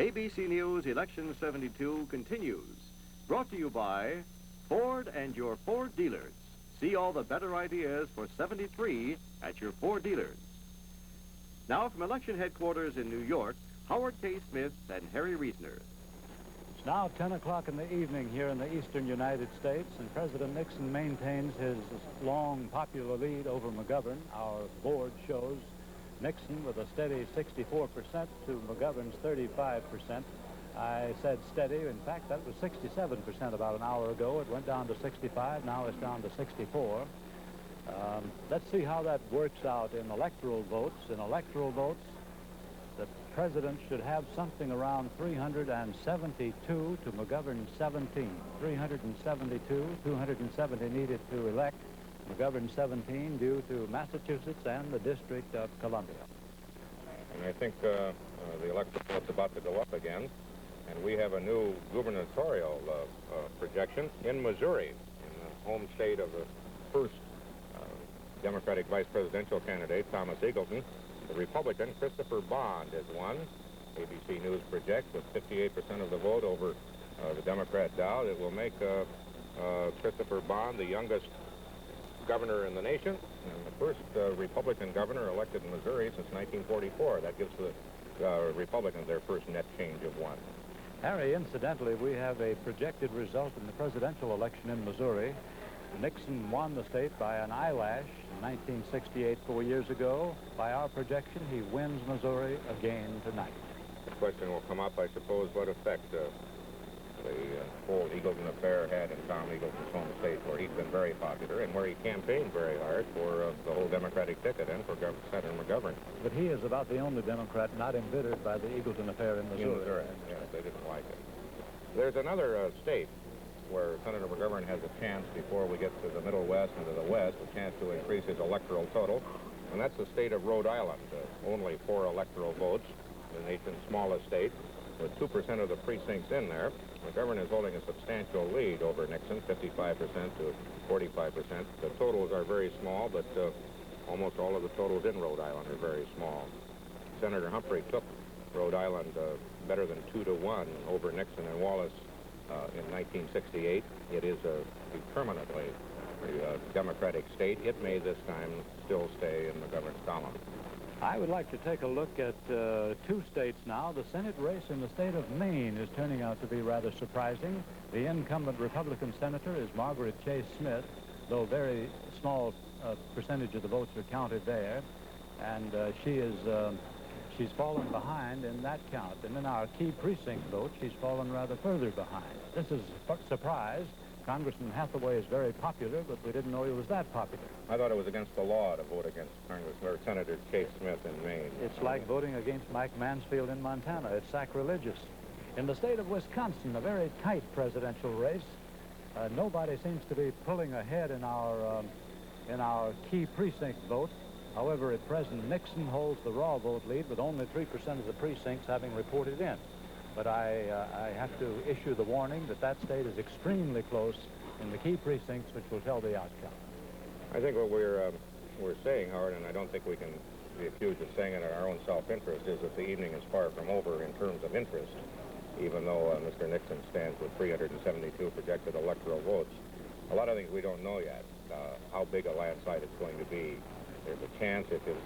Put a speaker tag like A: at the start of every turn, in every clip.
A: ABC News Election 72 continues. Brought to you by Ford and your Ford dealers. See all the better ideas for 73 at your Ford dealers. Now from election headquarters in New York, Howard K. Smith and Harry Reisner.
B: It's now 10 o'clock in the evening here in the eastern United States, and President Nixon maintains his long popular lead over McGovern. Our board shows Nixon with a steady 64% to McGovern's 35%. I said steady. In fact, that was 67% about an hour ago. It went down to 65. Now it's down to 64. Let's see how that works out in electoral votes. In electoral votes, the president should have something around 372 to McGovern's 17. 372, 270 needed to elect McGovern 17 due to Massachusetts and the District of Columbia.
C: And I think the electoral vote's about to go up again. And we have a new gubernatorial projection in Missouri, in the home state of the first Democratic vice presidential candidate, Thomas Eagleton. The Republican, Christopher Bond, has won. ABC News projects with 58% of the vote over the Democrat Dowd. It will make Christopher Bond the youngest governor in the nation, and the first Republican governor elected in Missouri since 1944. That gives the Republicans their first net change of one.
B: Harry, incidentally, we have a projected result in the presidential election in Missouri. Nixon won the state by an eyelash in 1968, 4 years ago. By our projection, he wins Missouri again tonight.
C: The question will come up, I suppose, what effect the whole Eagleton affair had in Tom Eagleton's home state, where he's been very popular and where he campaigned very hard for the whole Democratic ticket and for Senator McGovern.
B: But he is about the only Democrat not embittered by the Eagleton affair in Missouri.
C: In Missouri, yes, they didn't like it. There's another state where Senator McGovern has a chance before we get to the Middle West and to the West, a chance to increase his electoral total, and that's the state of Rhode Island. Only 4 electoral votes, the nation's smallest state, with 2% of the precincts in there. McGovern is holding a substantial lead over Nixon, 55% to 45%. The totals are very small, but almost all of the totals in Rhode Island are very small. Senator Humphrey took Rhode Island better than 2-1 over Nixon and Wallace in 1968. It is a permanently Democratic state. It may this time still stay in McGovern's column.
B: I would like to take a look at 2 states now. The Senate race in the state of Maine is turning out to be rather surprising. The incumbent Republican senator is Margaret Chase Smith, though very small percentage of the votes are counted there. And she's fallen behind in that count. And in our key precinct vote, she's fallen rather further behind. This is a surprise. Congressman Hathaway is very popular, but we didn't know he was that popular.
C: I thought it was against the law to vote against Congressman or Senator Chase Smith in Maine.
B: It's like voting against Mike Mansfield in Montana. It's sacrilegious. In the state of Wisconsin, a very tight presidential race. Nobody seems to be pulling ahead in our key precinct vote. However, at present, Nixon holds the raw vote lead with only 3% of the precincts having reported in. But I have to issue the warning that that state is extremely close in the key precincts, which will tell the outcome.
C: I think what we're saying, Howard, and I don't think we can be accused of saying it in our own self-interest, is that the evening is far from over in terms of interest, even though Mr. Nixon stands with 372 projected electoral votes. A lot of things we don't know yet, how big a landslide it's going to be. There's a chance, if his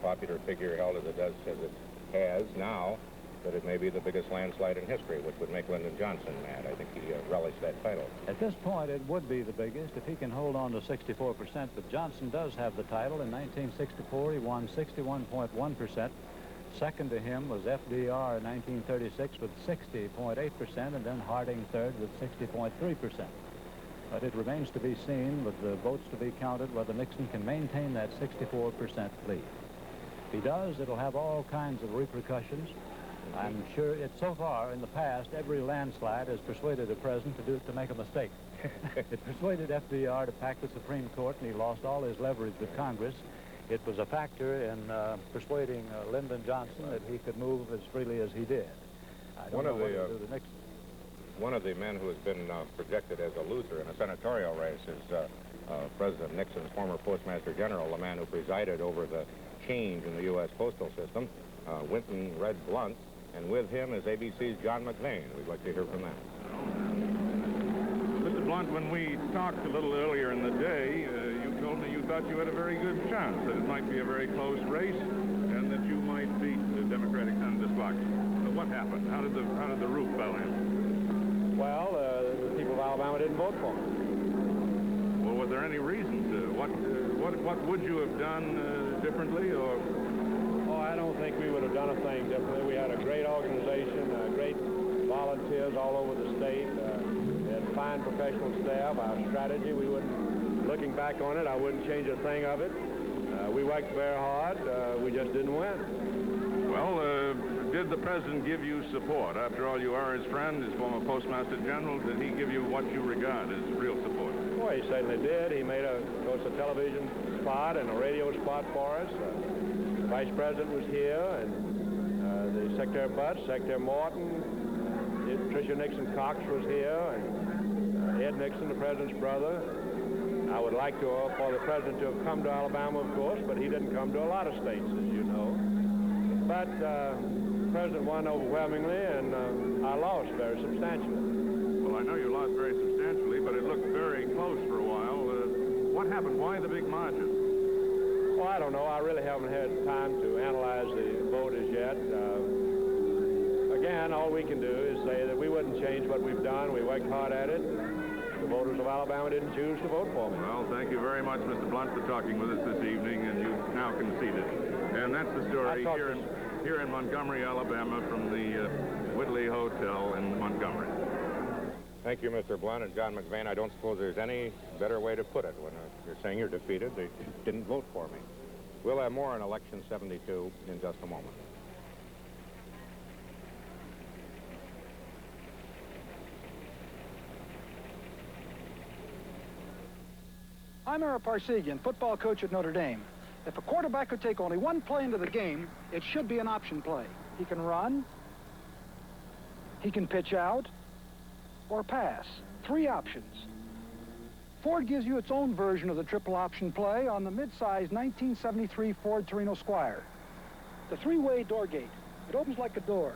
C: popular figure held as it does, as it has now, that it may be the biggest landslide in history, which would make Lyndon Johnson mad. I think he relished that title.
B: At this point, it would be the biggest if he can hold on to 64%, but Johnson does have the title. In 1964, he won 61.1%. Second to him was FDR in 1936 with 60.8%, and then Harding third with 60.3%. But it remains to be seen, with the votes to be counted, whether Nixon can maintain that 64% lead. If he does, it'll have all kinds of repercussions. I'm sure so far in the past, every landslide has persuaded a president to make a mistake. It persuaded FDR to pack the Supreme Court, and he lost all his leverage with Congress. It was a factor in persuading Lyndon Johnson that he could move as freely as he did. I don't know what to do the next.
C: One of the men who has been projected as a loser in a senatorial race is President Nixon's former Postmaster General, the man who presided over the change in the U.S. postal system, Winton Red Blunt. And with him is ABC's John McVane. We'd like to hear from them.
D: Mr. Blunt, when we talked a little earlier in the day, you told me you thought you had a very good chance, that it might be a very close race, and that you might beat the Democratic Senator Slocum. But what happened? How did the roof fell in?
E: Well, the people of Alabama didn't vote for me.
D: Well, was there any reason to? What would you have done differently, or?
E: Oh, I don't think we would have done a thing differently. We had a great organization, great volunteers all over the state. We had fine professional staff. Our strategy, looking back on it, I wouldn't change a thing of it. We worked very hard. We just didn't win.
D: Well, did the president give you support? After all, you are his friend, his former postmaster general. Did he give you what you regard as real support?
E: Well, he certainly did. He made of course, a television spot and a radio spot for us. The vice president was here, and the Secretary of Butts, Secretary Morton, Tricia Nixon Cox was here, and Ed Nixon, the president's brother. I would like for the president to have come to Alabama, of course, but he didn't come to a lot of states, as you know. But the president won overwhelmingly, and I lost very substantially.
D: Well, I know you lost very substantially, but it looked very close for a while. What happened? Why the big margin?
E: Well, I don't know. I really haven't had time to analyze the vote as yet. Again, all we can do is say that we wouldn't change what we've done. We worked hard at it. The voters of Alabama didn't choose to vote for me.
D: Well, thank you very much, Mr. Blunt, for talking with us this evening, and you've now conceded. And that's the story here in Montgomery, Alabama, from the Whitley Hotel in Montgomery.
C: Thank you, Mr. Blunt and John McVane. I don't suppose there's any better way to put it. When you're saying you're defeated, they didn't vote for me. We'll have more on Election 72 in just a moment.
F: I'm Ara Parsegian, football coach at Notre Dame. If a quarterback could take only one play into the game, it should be an option play. He can run, he can pitch out, or pass. 3 options. Ford gives you its own version of the triple option play on the mid-size 1973 Ford Torino Squire. The 3-way door gate. It opens like a door,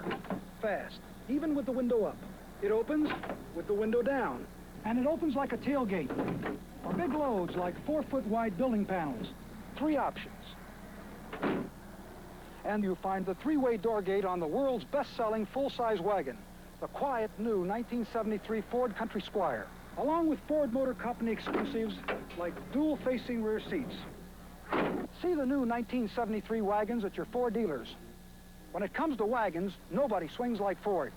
F: fast, even with the window up. It opens with the window down, and it opens like a tailgate. For big loads like 4-foot wide building panels. 3 options. And you find the 3-way door gate on the world's best-selling full-size wagon, the quiet new 1973 Ford Country Squire, along with Ford Motor Company exclusives like dual-facing rear seats. See the new 1973 wagons at your Ford dealers. When it comes to wagons, nobody swings like Ford.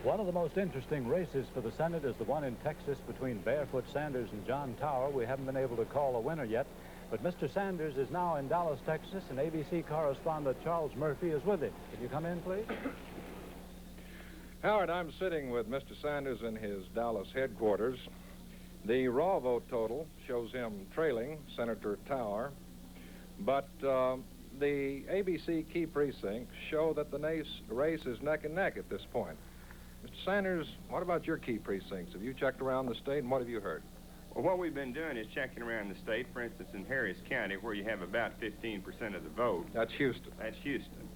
B: One of the most interesting races for the Senate is the one in Texas between Barefoot Sanders and John Tower. We haven't been able to call a winner yet, but Mr. Sanders is now in Dallas, Texas, and ABC correspondent Charles Murphy is with him. Can you come in, please?
G: Howard, I'm sitting with Mr. Sanders in his Dallas headquarters. The raw vote total shows him trailing Senator Tower, but the ABC key precincts show that the race is neck and neck at this point. Mr. Sanders, what about your key precincts? Have you checked around the state, and what have you heard?
H: Well, what we've been doing is checking around the state. For instance, in Harris County, where you have about 15% of the vote.
G: That's Houston.
H: That's Houston.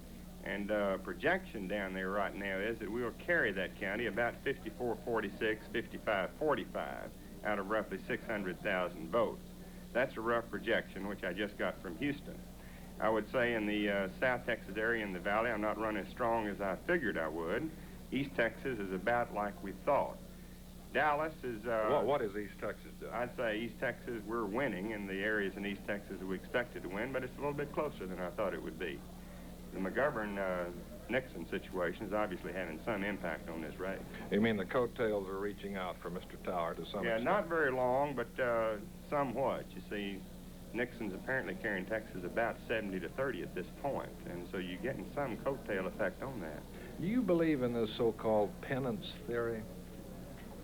H: And projection down there right now is that we will carry that county about 54-46, 55-45 out of roughly 600,000 votes. That's a rough projection, which I just got from Houston. I would say in the South Texas area in the valley, I'm not running as strong as I figured I would. East Texas is about like we thought. Dallas is...
G: what is East Texas doing?
H: I'd say East Texas, we're winning in the areas in East Texas that we expected to win, but it's a little bit closer than I thought it would be. The McGovern-Nixon situation is obviously having some impact on this race.
G: You mean the coattails are reaching out for Mr. Tower to some extent?
H: Yeah, not very long, but somewhat. You see, Nixon's apparently carrying Texas about 70-30 at this point, and so you're getting some coattail effect on that.
G: Do you believe in this so-called penance theory?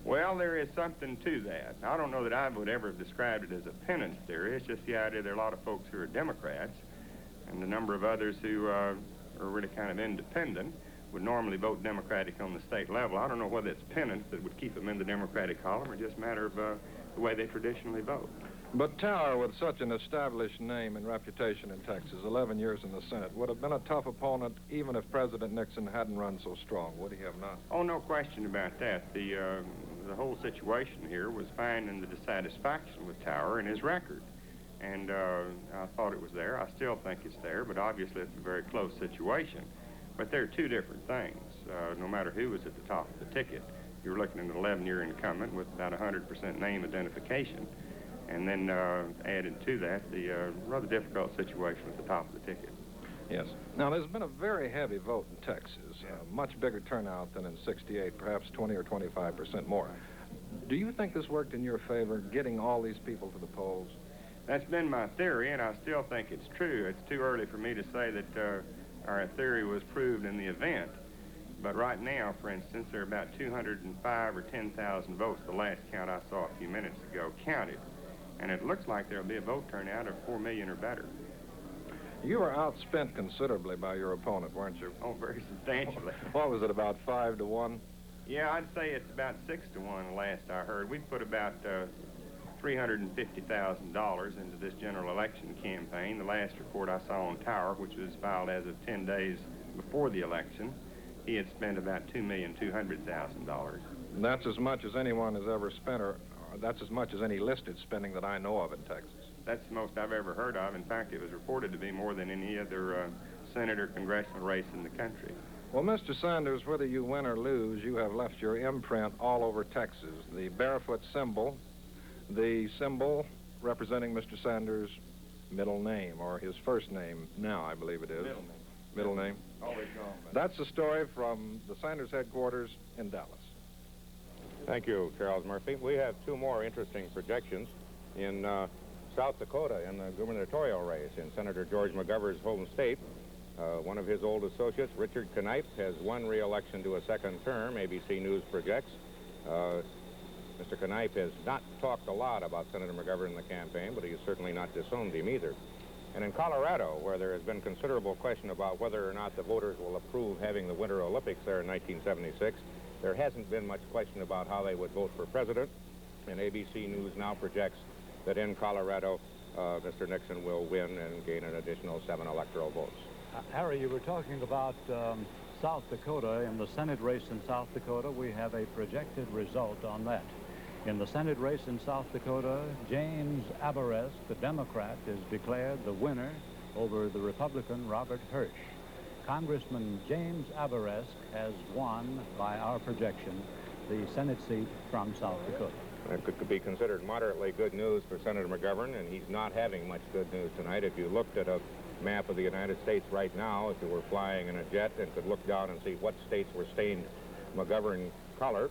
H: Well, there is something to that. I don't know that I would ever have described it as a penance theory. It's just the idea there are a lot of folks who are Democrats, and a number of others who are really kind of independent would normally vote Democratic on the state level. I don't know whether it's penance that would keep them in the Democratic column or just a matter of the way they traditionally vote.
G: But Tower, with such an established name and reputation in Texas, 11 years in the Senate, would have been a tough opponent even if President Nixon hadn't run so strong, would he have not?
H: Oh, no question about that. The whole situation here was finding the dissatisfaction with Tower and his record. And I thought it was there. I still think it's there, but obviously it's a very close situation. But they're two different things. No matter who was at the top of the ticket, you were looking at an 11-year incumbent with about 100% name identification. And then added to that the rather difficult situation at the top of the ticket.
G: Yes. Now, there's been a very heavy vote in Texas, much bigger turnout than in '68, perhaps 20 or 25% more. Do you think this worked in your favor, getting all these people to the polls?
H: That's been my theory, and I still think it's true. It's too early for me to say that our theory was proved in the event. But right now, for instance, there are about 205 or 10,000 votes, the last count I saw a few minutes ago, counted. And it looks like there'll be a vote turnout of 4 million or better.
G: You were outspent considerably by your opponent, weren't you?
H: Oh, very substantially.
G: What was it, about 5 to 1?
H: Yeah, I'd say it's about 6 to 1, the last I heard. We put about $350,000 into this general election campaign. The last report I saw on Tower, which was filed as of 10 days before the election, he had spent about $2,200,000.
G: That's as much as anyone has ever spent, or that's as much as any listed spending that I know of in Texas.
H: That's the most I've ever heard of. In fact, it was reported to be more than any other Senate or congressional race in the country.
G: Well, Mr. Sanders, whether you win or lose, you have left your imprint all over Texas. The barefoot symbol, the symbol representing Mr. Sanders' middle name, or his first name now, I believe it is.
H: Middle name.
G: Middle name.
H: Always gone.
G: That's the story from the Sanders headquarters in Dallas.
C: Thank you, Charles Murphy. We have two more interesting projections in South Dakota in the gubernatorial race in Senator George McGovern's home state. One of his old associates, Richard Knipe, has won re-election to a second term, ABC News projects. Mr. Knipe has not talked a lot about Senator McGovern in the campaign, but he has certainly not disowned him either. And in Colorado, where there has been considerable question about whether or not the voters will approve having the Winter Olympics there in 1976, there hasn't been much question about how they would vote for president, and ABC News now projects that in Colorado, Mr. Nixon will win and gain an additional 7 electoral votes.
B: Harry, you were talking about South Dakota. In the Senate race in South Dakota, we have a projected result on that. In the Senate race in South Dakota, James Aberest, the Democrat, is declared the winner over the Republican Robert Hirsch. Congressman James Aberest has won, by our projection, the Senate seat from South Dakota.
C: It could be considered moderately good news for Senator McGovern, and he's not having much good news tonight. If you looked at a map of the United States right now, if you were flying in a jet and could look down and see what states were stained McGovern color,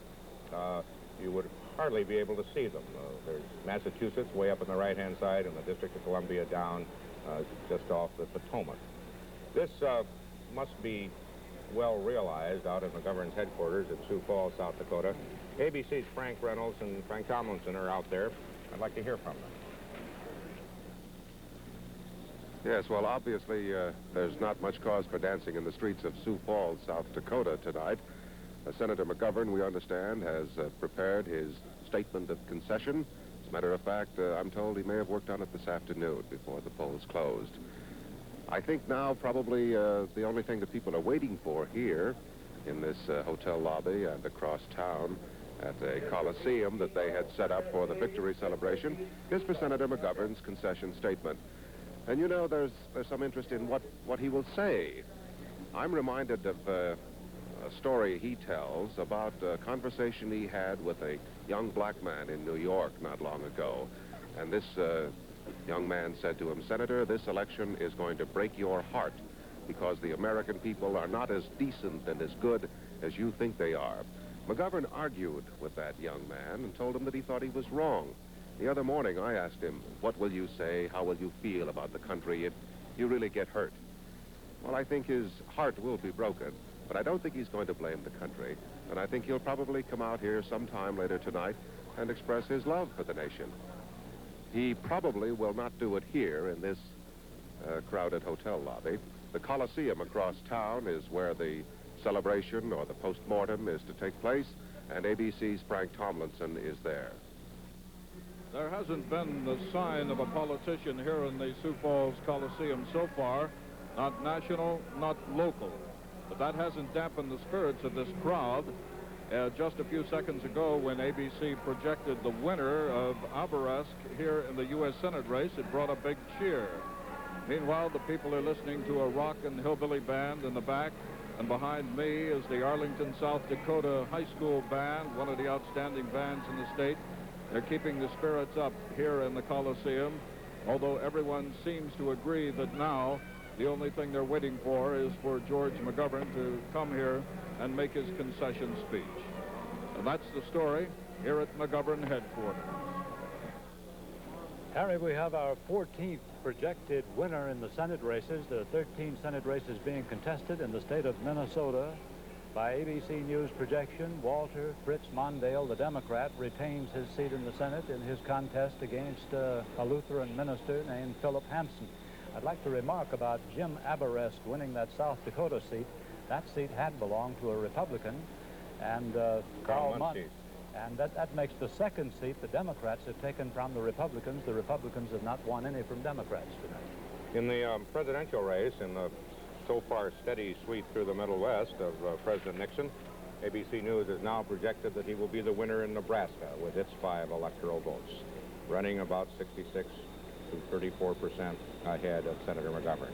C: you would hardly be able to see them. There's Massachusetts way up on the right-hand side and the District of Columbia down just off the Potomac. This must be well realized out at McGovern's headquarters at Sioux Falls, South Dakota. ABC's Frank Reynolds and Frank Tomlinson are out there. I'd like to hear from them.
I: Yes, well, obviously, there's not much cause for dancing in the streets of Sioux Falls, South Dakota tonight. Senator McGovern, we understand, has prepared his statement of concession. As a matter of fact, I'm told he may have worked on it this afternoon before the polls closed. I think now probably the only thing that people are waiting for here in this hotel lobby and across town at a coliseum that they had set up for the victory celebration is for Senator McGovern's concession statement. And you know, there's some interest in what he will say. I'm reminded of a story he tells about a conversation he had with a young black man in New York not long ago. And this young man said to him, "Senator, this election is going to break your heart because the American people are not as decent and as good as you think they are." McGovern argued with that young man and told him that he thought he was wrong. The other morning, I asked him, "What will you say? How will you feel about the country if you really get hurt?" Well, I think his heart will be broken, but I don't think he's going to blame the country. And I think he'll probably come out here sometime later tonight and express his love for the nation. He probably will not do it here in this crowded hotel lobby. The Coliseum across town is where the celebration or the post-mortem is to take place, and ABC's Frank Tomlinson is there.
G: there hasn't been the sign of a politician here in the Sioux Falls Coliseum so far, not national, not local. But that hasn't dampened the spirits of this crowd. Just a few seconds ago, when ABC projected the winner of Aberesk here in the U.S. Senate race, it brought a big cheer. Meanwhile, the people are listening to a rock and hillbilly band in the back, and behind me is the Arlington, South Dakota High School Band, one of the outstanding bands in the state. They're keeping the spirits up here in the Coliseum, although everyone seems to agree that now the only thing they're waiting for is for George McGovern to come here and make his concession speech. And that's the story here at McGovern headquarters.
B: Harry, we have our 14th projected winner in the Senate races. There are 13 Senate races being contested in the state of Minnesota. By ABC News projection, Walter Fritz Mondale, the Democrat, retains his seat in the Senate in his contest against a Lutheran minister named Philip Hansen. I'd like to remark about Jim Aberesk winning that South Dakota seat. That seat had belonged to a Republican, and Carl Mundt. And that makes the second seat the Democrats have taken from the Republicans. The Republicans have not won any from Democrats tonight.
C: In the presidential race, in the so far steady sweep through the Middle West of President Nixon, ABC News has now projected that he will be the winner in Nebraska with its 5 electoral votes, running about 66 to 34% ahead of Senator McGovern.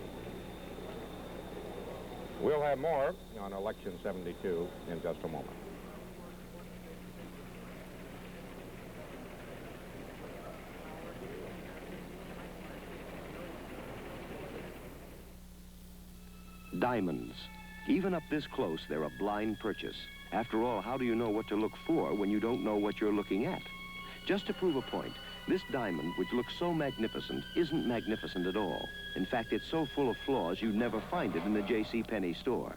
C: We'll have more on Election 72 in just a moment.
J: Diamonds. Even up this close, they're a blind purchase. After all, how do you know what to look for when you don't know what you're looking at? Just to prove a point, this diamond, which looks so magnificent, isn't magnificent at all. In fact, it's so full of flaws you'd never find it in the J.C. store.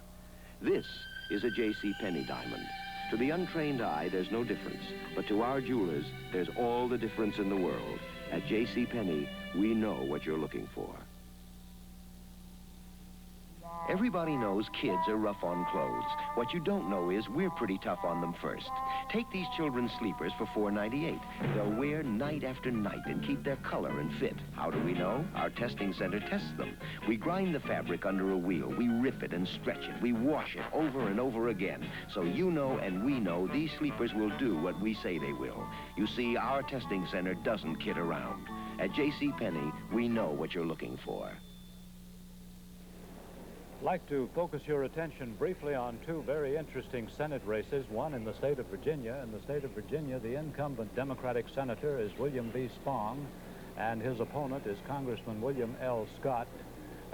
J: This is a J.C. diamond. To the untrained eye, there's no difference. But to our jewelers, there's all the difference in the world. At J.C. we know what you're looking for. Everybody knows kids are rough on clothes. What you don't know is we're pretty tough on them first. Take these children's sleepers for $4.98. They'll wear night after night and keep their color and fit. How do we know? Our testing center tests them. We grind the fabric under a wheel. We rip it and stretch it. We wash it over and over again. So you know and we know these sleepers will do what we say they will. You see, our testing center doesn't kid around. At J.C. we know what you're looking for.
B: I'd like to focus your attention briefly on 2 very interesting Senate races, one in the state of Virginia. In the state of Virginia, the incumbent Democratic senator is William B. Spong, and his opponent is Congressman William L. Scott.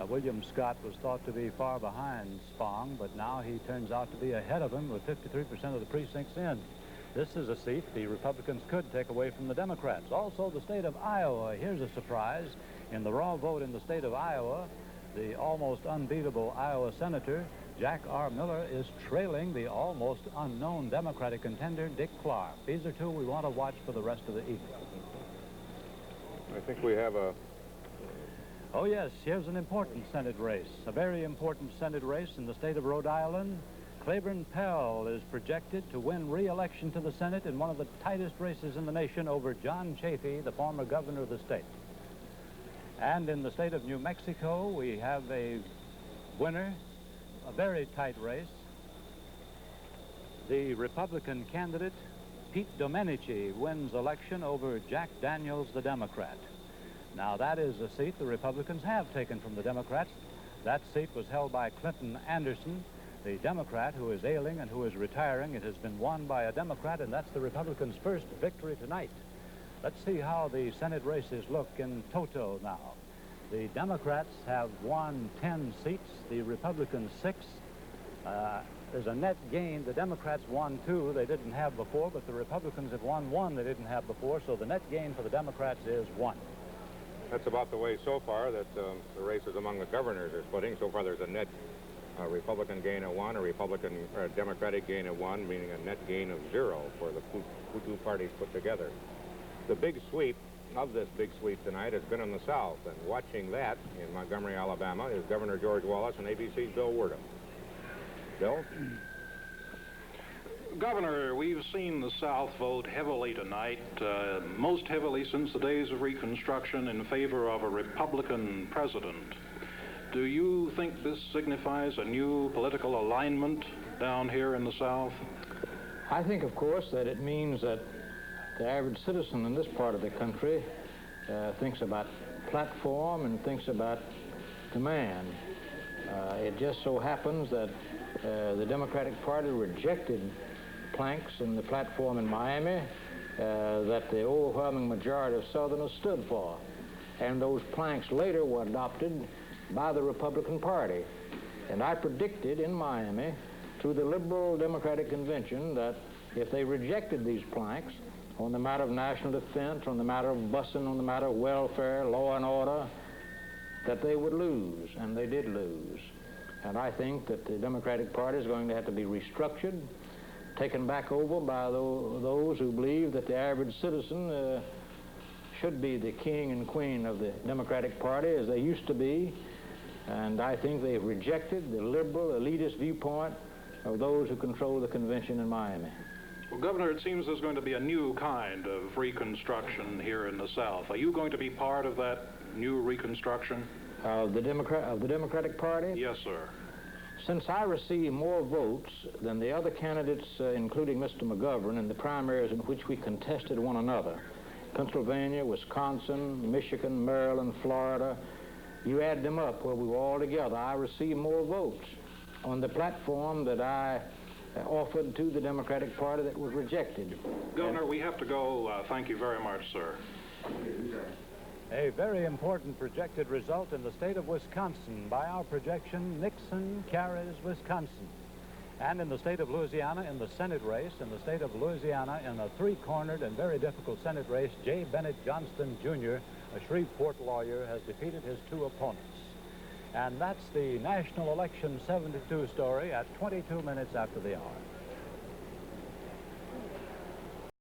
B: William Scott was thought to be far behind Spong, but now he turns out to be ahead of him with 53% of the precincts in. This is a seat the Republicans could take away from the Democrats. Also, the state of Iowa. Here's a surprise. In the raw vote in the state of Iowa, the almost unbeatable Iowa Senator, Jack R. Miller, is trailing the almost unknown Democratic contender, Dick Clark. These are 2 we want to watch for the rest of the evening.
C: I think we have a...
B: Oh, yes, here's an important Senate race, a very important Senate race in the state of Rhode Island. Claiborne Pell is projected to win re-election to the Senate in one of the tightest races in the nation over John Chafee, the former governor of the state. And in the state of New Mexico, we have a winner, a very tight race. The Republican candidate, Pete Domenici, wins election over Jack Daniels, the Democrat. Now, that is a seat the Republicans have taken from the Democrats. That seat was held by Clinton Anderson, the Democrat who is ailing and who is retiring. It has been won by a Democrat, and that's the Republicans' first victory tonight. Let's see how the Senate races look in toto now. The Democrats have won 10 seats, the Republicans 6. There's a net gain. The Democrats won 2 they didn't have before, but the Republicans have won 1 they didn't have before, so the net gain for the Democrats is 1.
C: That's about the way so far that the races among the governors are splitting. So far there's a net Republican gain of 1, a Democratic gain of 1, meaning a net gain of 0 for the 2 parties put together. The big sweep of this big sweep tonight has been in the South, and watching that in Montgomery, Alabama, is Governor George Wallace and ABC's Bill Werdum. Bill?
K: Governor, we've seen the South vote heavily tonight, most heavily since the days of Reconstruction, in favor of a Republican president. Do you think this signifies a new political alignment down here in the South?
L: I think, of course, that it means that the average citizen in this part of the country thinks about platform and thinks about demand. It just so happens that the Democratic Party rejected planks in the platform in Miami that the overwhelming majority of Southerners stood for. And those planks later were adopted by the Republican Party. And I predicted in Miami through the Liberal Democratic Convention that if they rejected these planks on the matter of national defense, on the matter of busing, on the matter of welfare, law and order, that they would lose, and they did lose. And I think that the Democratic Party is going to have to be restructured, taken back over by those who believe that the average citizen should be the king and queen of the Democratic Party as they used to be. And I think they've rejected the liberal, elitist viewpoint of those who control the convention in Miami.
K: Well, Governor, it seems there's going to be a new kind of Reconstruction here in the South. Are you going to be part of that new Reconstruction?
L: Of the Democratic Party?
K: Yes, sir.
L: Since I received more votes than the other candidates, including Mr. McGovern, in the primaries in which we contested one another, Pennsylvania, Wisconsin, Michigan, Maryland, Florida, you add them up where we were all together, I received more votes on the platform that I offered to the Democratic Party that was rejected.
K: Governor, we have to go. Thank you very much, sir.
B: A very important projected result in the state of Wisconsin. By our projection, Nixon carries Wisconsin. And in the state of Louisiana, in the Senate race, in the state of Louisiana, in a three-cornered and very difficult Senate race, J. Bennett Johnston, Jr., a Shreveport lawyer, has defeated his two opponents. And that's the National Election 72 story at 22 minutes after the hour.